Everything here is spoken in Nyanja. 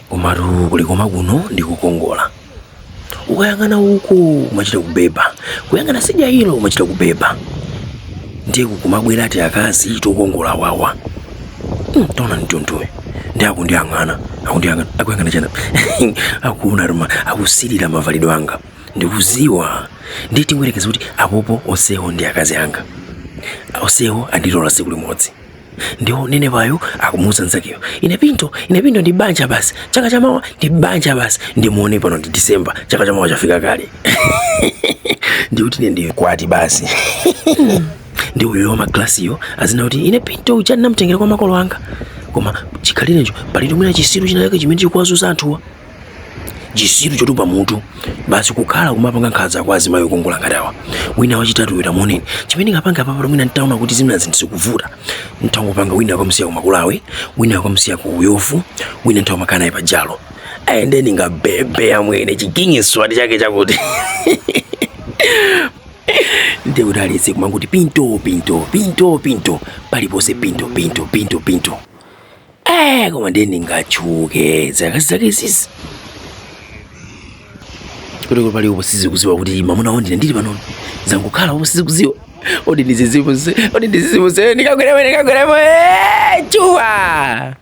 Komatu kuliko makuno ndikukongola. Ukayang'ana uko umachita kubeba, kuyang'ana sija hilo umachita kubeba. Ndiye kukumabwera ati akazi tokongola wawa. Tona ntontowe. Ndiye akundiyang'ana akuyang'ana chana. Akuna ruma akusilira mavalidwe anga. Ndikuziwa nditi mwerekeza kuti apopo oseho ndi akazi anga. Oseho andilola siku limodzi. Ndio nene bayo akumuza nzakeyo. Inapinto ndi banja basi. Chaka cha mawa ndi banja basi. Ndimuone pano ndi December. Chaka cha mawa chafika kale. Ndio kuti ndiye kwati basi. Ndio uyo maklasi yo azina kuti inapinto uchani namtengera kwa makolo anga. Koma chikhalire njo pali tumwina chisiru chinayake chimene chikwazuza anthuwa. Chisiru chotupa mutu basi kukhala kumapanga nkhaza kwa azima yokongola ngatawa. Wina wachitatu wita moneni chimene ngapanga papa mwina ntaona kuti zimene zindisikuvuta. Ntangopanga wina akamsiya kumakulawe, wina akamsiya ku uyofu, wina ntawo makana ipa jalo. Ayende ngabebe amwene chikinyi swati chake chakuti. Nde udaletse kumanguti pinto palipose pinto. Koma ndeni ngachuke zake sisi. Kutoko pali upo sizi kuziwa kuti mamuna ondine ndili panono. Zangukhala upo sizi kuziwa. Odi ndizizimu se. Nikagwera chua.